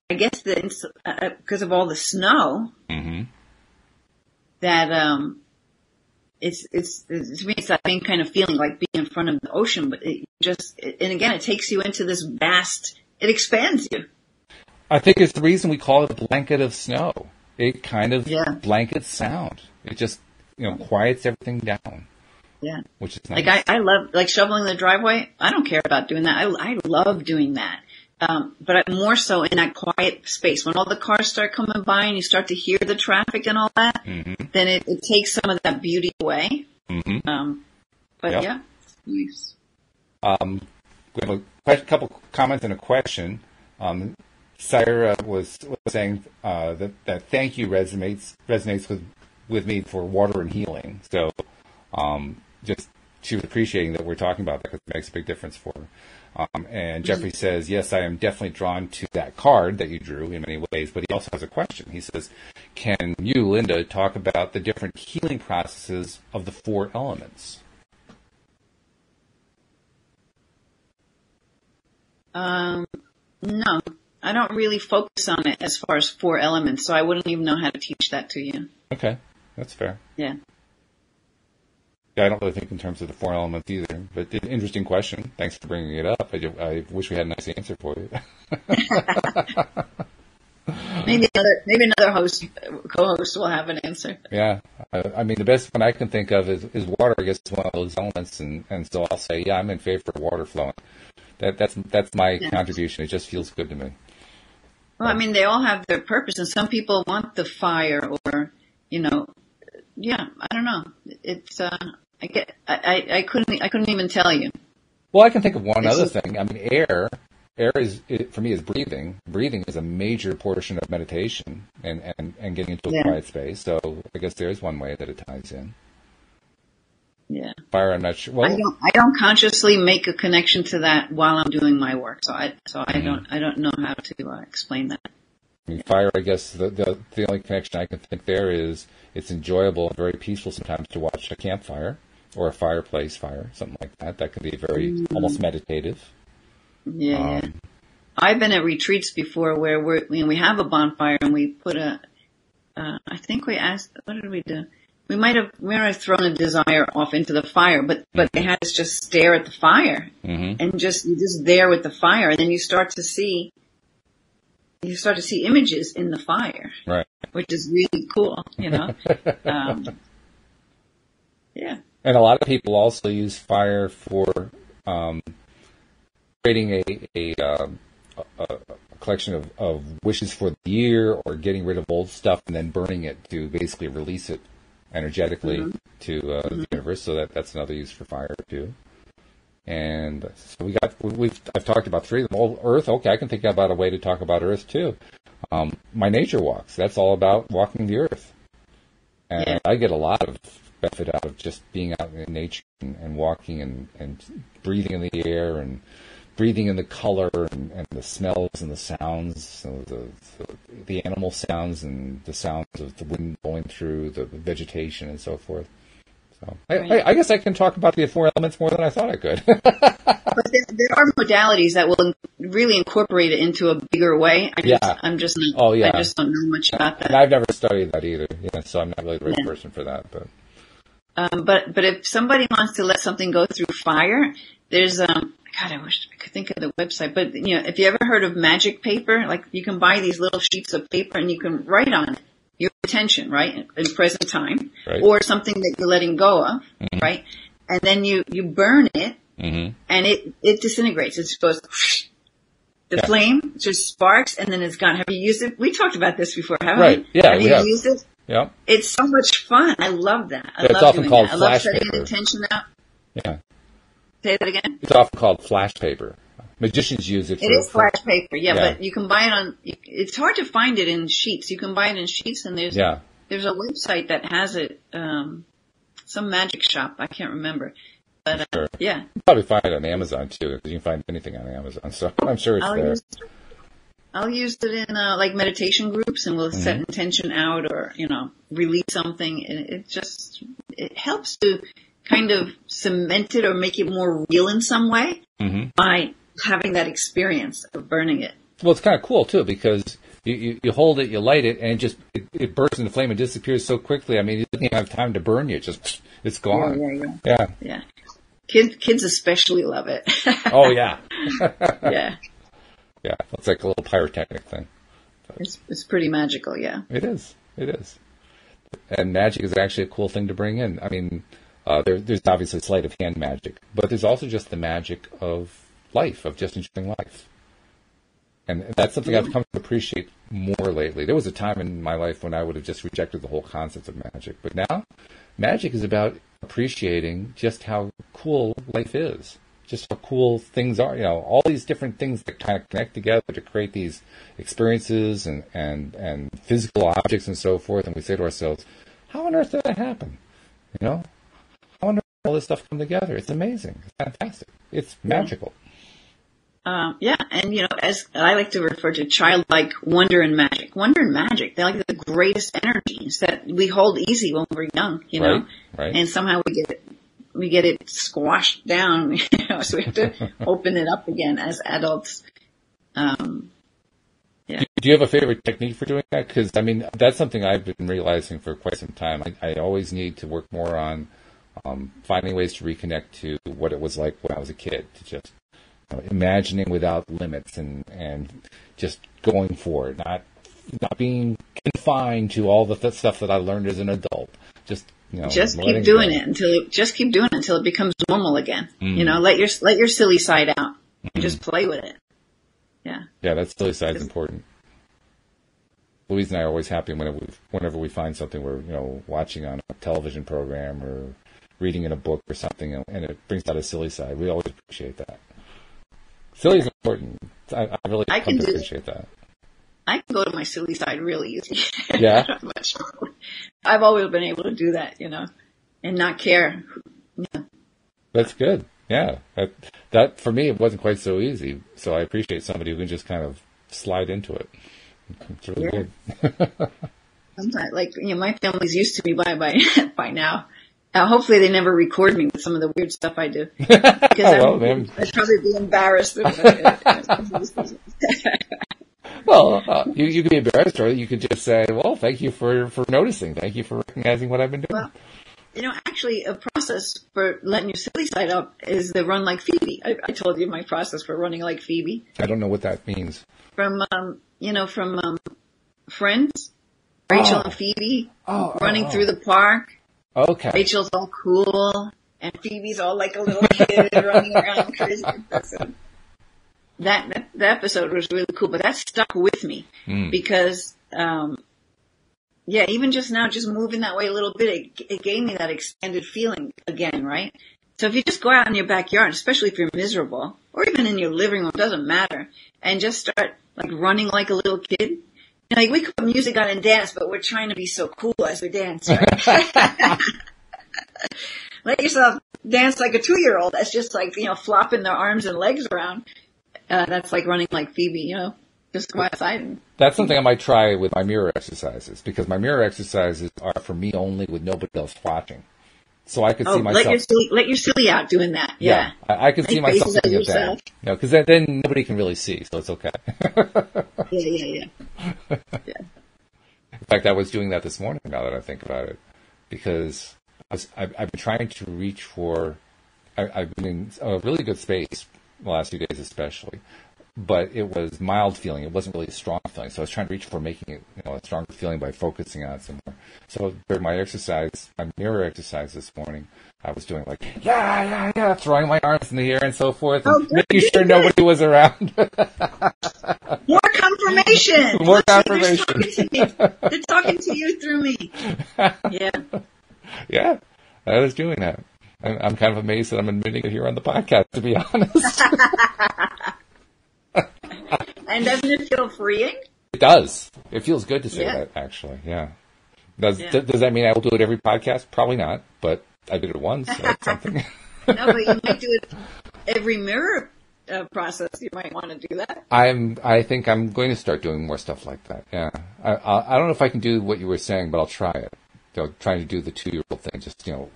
I guess because of all the snow, that to me it's that same kind of feeling like being in front of the ocean, but and again it takes you into this vast. It expands you. I think it's the reason we call it a blanket of snow. It kind of blankets sound. It just quiets everything down. Yeah, which is nice. Like I love shoveling the driveway. I don't care about doing that. I love doing that. But more so in that quiet space when all the cars start coming by and you start to hear the traffic and all that. Then it takes some of that beauty away. But yeah, it's nice. We have a couple comments and a question. Syra was saying that thank you resonates with me for water and healing. So just she was appreciating that we're talking about that because it makes a big difference for her. And Jeffrey says, yes, I am definitely drawn to that card that you drew in many ways, but he also has a question. He says, can you, Linda, talk about the different healing processes of the 4 elements? No, I don't really focus on it as far as 4 elements, so I wouldn't even know how to teach that to you. Okay, that's fair. Yeah. Yeah, I don't really think in terms of the 4 elements either, but interesting question. Thanks for bringing it up. I wish we had a nice answer for you. maybe another co-host will have an answer. Yeah, I mean the best one I can think of is water. I guess it's one of those elements, and so I'll say I'm in favor of water flowing. That's my contribution. It just feels good to me. Well, I mean they all have their purpose, and some people want the fire, or yeah, I don't know. It's I couldn't even tell you. Well, I can think of one other thing. I mean, air for me is breathing. Breathing is a major portion of meditation and getting into a quiet space. So I guess there's one way that it ties in. Yeah. Fire, I'm not sure. Well, I don't consciously make a connection to that while I'm doing my work. So I don't know how to explain that. I mean, fire, I guess the only connection I can think there is it's enjoyable and very peaceful sometimes to watch a campfire or a fireplace fire, something like that. That can be very almost meditative. Yeah. I've been at retreats before where we have a bonfire and we put I think we asked, what did we do? We might have thrown a desire off into the fire, but they had us just stare at the fire and you're just there with the fire, and then you start to see images in the fire, right? Which is really cool, Yeah. And a lot of people also use fire for creating a collection of wishes for the year, or getting rid of old stuff and then burning it to basically release it energetically to the universe. So that's another use for fire too. And so I've talked about 3 of them. Oh, Earth. Okay, I can think about a way to talk about Earth too. My nature walks. That's all about walking the Earth, and I get a lot of benefit out of just being out in nature and walking and breathing in the air and breathing in the color and the smells and the sounds, so the animal sounds and the sounds of the wind blowing through the vegetation and so forth. So I guess I can talk about the 4 elements more than I thought I could. But there are modalities that will really incorporate it into a bigger way. I just don't know much about that. And I've never studied that either, so I'm not really the right person for that. But if somebody wants to let something go through fire, there's God, I wish I could think of the website. But if you ever heard of magic paper, like you can buy these little sheets of paper and you can write on it your intention, right, in present time, or something that you're letting go of, right, and then you burn it, and it disintegrates. It just goes, The flame just sparks and then it's gone. Have you used it? We talked about this before, haven't Right. we? Yeah, have you used it? Yeah. It's so much fun. I love that. I it's love often doing called that. I love flash setting paper. an intention out. Yeah. Say that again? It's often called flash paper. Magicians use it. It is flash paper, but you can buy it on, it's hard to find it in sheets. You can buy it in sheets and there's a website that has it, some magic shop. I can't remember. But, sure. yeah. You can probably find it on Amazon too, because you can find anything on Amazon. So I'm sure it's there. I'll use it in, like meditation groups and we'll set intention out or, release something. And it helps to kind of cement it or make it more real in some way by having that experience of burning it. Well, it's kind of cool too, because you hold it, you light it, and it bursts into flame and disappears so quickly. I mean, it doesn't even have time to burn you. It's gone. Yeah. Kids especially love it. Oh yeah. Yeah. Yeah. It's like a little pyrotechnic thing. It's pretty magical. Yeah. It is. And magic is actually a cool thing to bring in. I mean, there's obviously sleight of hand magic, but there's also just the magic of life, of just enjoying life. And that's something I've come to appreciate more lately. There was a time in my life when I would have just rejected the whole concept of magic. But now, magic is about appreciating just how cool life is. Just how cool things are. All these different things that kind of connect together to create these experiences and physical objects and so forth. And we say to ourselves, how on earth did that happen? How on earth did all this stuff come together? It's amazing. It's fantastic. It's magical. And as I like to refer to childlike wonder and magic. Wonder and magic, they're like the greatest energies that we hold easy when we're young, Right. And somehow we get it squashed down, so we have to open it up again as adults. Do you have a favorite technique for doing that? Because, I mean, that's something I've been realizing for quite some time. I always need to work more on finding ways to reconnect to what it was like when I was a kid, to just imagining without limits and just going for it, not being confined to all the stuff that I learned as an adult. Just keep doing it until it becomes normal again. Let your silly side out. Just play with it. Yeah, that silly side's important. Louise and I are always happy whenever we find something we're watching on a television program or reading in a book or something, and it brings out a silly side. We always appreciate that. Silly is important. I really come to appreciate that. I can go to my silly side really easy. Yeah. I've always been able to do that, and not care. Yeah. That's good. Yeah. That for me, it wasn't quite so easy. So I appreciate somebody who can just kind of slide into it. It's really good. Sometimes, my family's used to me by now. Hopefully they never record me with some of the weird stuff I do. Because I'd probably be embarrassed. Well, you could be embarrassed, or you could just say, well, thank you for noticing. Thank you for recognizing what I've been doing. Well, actually, a process for letting your silly side up is the run like Phoebe. I told you my process for running like Phoebe. I don't know what that means. From Friends, Rachel and Phoebe running through the park. Okay. Rachel's all cool, and Phoebe's all like a little kid running around crazy. That episode was really cool, but that stuck with me because, even just now, just moving that way a little bit, it gave me that extended feeling again, right? So if you just go out in your backyard, especially if you're miserable, or even in your living room, doesn't matter, and just start running like a little kid. We could put music on and dance, but we're trying to be so cool as we dance, right? Let yourself dance like a 2-year-old. That's just flopping their arms and legs around. That's like running like Phoebe, just go outside. That's something I might try with my mirror exercises, because my mirror exercises are for me only with nobody else watching. So I could see myself. Let your silly out doing that. Yeah. I could see myself doing that. Because then nobody can really see, so it's okay. Yeah. In fact, I was doing that this morning, now that I think about it, because I've been trying to reach for. I've been in a really good space the last few days, especially but it was mild feeling. It wasn't really a strong feeling. So I was trying to reach for making it, a stronger feeling by focusing on it some more. So during my exercise, my mirror exercise this morning, I was doing like, yeah, throwing my arms in the air and so forth, and making sure nobody was around. More confirmation. More confirmation. They're talking to you through me. Yeah. Yeah, I was doing that. I'm kind of amazed that I'm admitting it here on the podcast, to be honest. And doesn't it feel freeing? It does. It feels good to say that, actually. Yeah. Does that mean I will do it every podcast? Probably not, but I did it once, so that's something. No, but you might do it every mirror process. You might want to do that. I think I'm going to start doing more stuff like that. Yeah. I don't know if I can do what you were saying, but I'll try it. Trying to do the 2-year-old thing, just, go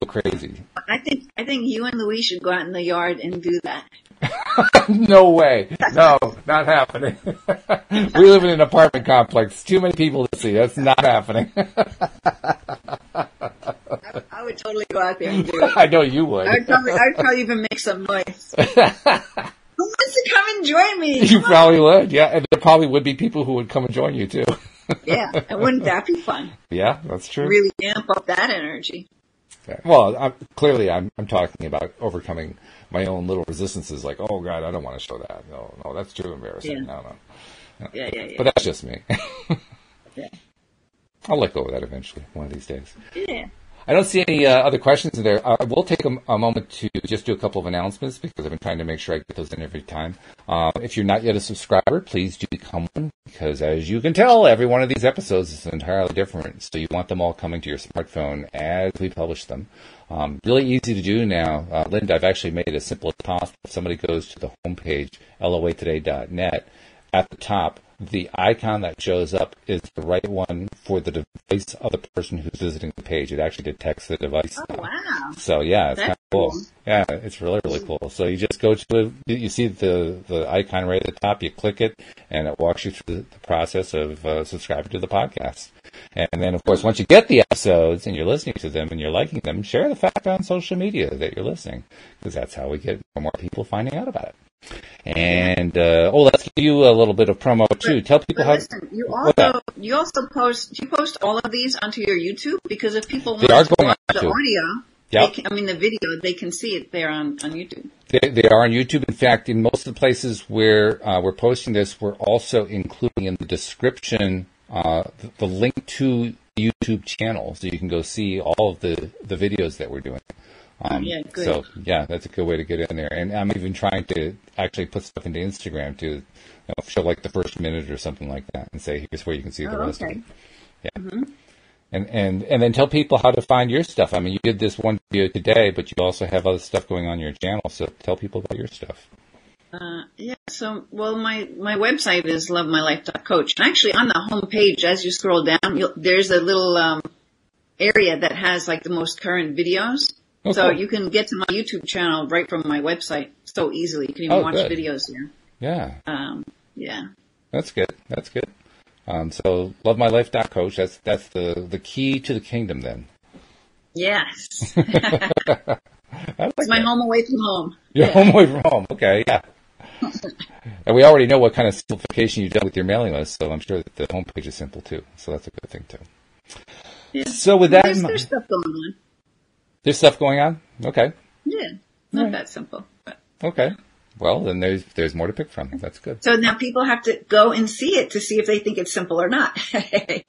crazy. I think you and Louis should go out in the yard and do that. No way. No, not happening. We live in an apartment complex. Too many people to see. That's not happening. I would totally go out there and do it. I know you would. I would probably even make some noise. Who wants to come and join me? You probably would, yeah. And there probably would be people who would come and join you, too. Yeah, and wouldn't that be fun? Yeah, that's true. Really amp up that energy. Okay. Well, I'm talking about overcoming my own little resistances, like, oh, God, I don't want to show that. No, that's too embarrassing. Yeah. No. Yeah. But that's just me. Yeah. I'll let go of that eventually, one of these days. Yeah. I don't see any other questions in there. I will take a moment to just do a couple of announcements because I've been trying to make sure I get those in every time. If you're not yet a subscriber, please do become one because, as you can tell, every one of these episodes is entirely different. So you want them all coming to your smartphone as we publish them. Really easy to do now. Linda, I've actually made it as simple as possible. If somebody goes to the homepage, loatoday.net, at the top, the icon that shows up is the right one for the device of the person who's visiting the page. It actually detects the device. Oh, wow. So, yeah, it's kind of cool. Yeah, it's really, really cool. So you just go to it. You see the icon right at the top. You click it, and it walks you through the process of subscribing to the podcast. And then, of course, once you get the episodes and you're listening to them and you're liking them, share the fact on social media that you're listening because that's how we get more people finding out about it. And let's give you a little bit of promo too. Tell people how. Listen, you also post all of these onto your YouTube because if people want to watch the audio, the video, they can see it there on YouTube. They are on YouTube. In fact, in most of the places where we're posting this, we're also including in the description the link to the YouTube channel, so you can go see all of the videos that we're doing. Good. So, that's a good way to get in there. And I'm even trying to actually put stuff into Instagram to show like the first minute or something like that and say, here's where you can see the rest of it. Yeah. Mm-hmm. And then tell people how to find your stuff. I mean, you did this one video today, but you also have other stuff going on your channel. So tell people about your stuff. My website is lovemylife.coach. And actually on the home page, as you scroll down, there's a little area that has like the most current videos. Oh, so cool. You can get to my YouTube channel right from my website so easily. You can even watch videos there. Yeah. Yeah. That's good. So lovemylife.coach, that's the key to the kingdom then. Yes. It's my home away from home. Your home away from home. Okay, yeah. And we already know what kind of simplification you've done with your mailing list, so I'm sure that the homepage is simple too. So that's a good thing too. Yeah. So with that, there's stuff going on. There's stuff going on? Okay. Yeah. Not that simple. But. Okay. Well, then there's more to pick from. That's good. So now people have to go and see it to see if they think it's simple or not. Hey,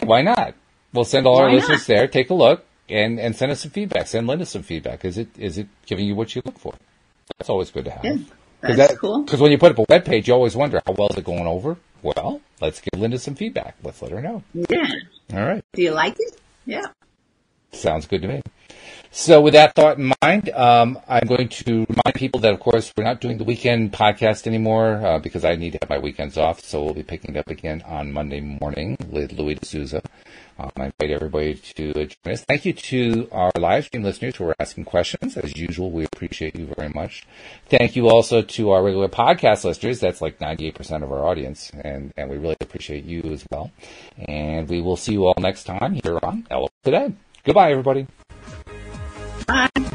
why not? We'll send all our listeners there, take a look, and send us some feedback. Send Linda some feedback. Is it giving you what you look for? That's always good to have. Yeah, that's cool. Because when you put up a web page, you always wonder, how well is it going over? Well, let's give Linda some feedback. Let's let her know. Yeah. All right. Do you like it? Yeah. Sounds good to me. So with that thought in mind, I'm going to remind people that, of course, we're not doing the weekend podcast anymore because I need to have my weekends off. So we'll be picking it up again on Monday morning with Louis D'Souza. I invite everybody to join us. Thank you to our live stream listeners who are asking questions. As usual, we appreciate you very much. Thank you also to our regular podcast listeners. That's like 98% of our audience, and we really appreciate you as well. And we will see you all next time here on Hello Today. Goodbye, everybody. Bye.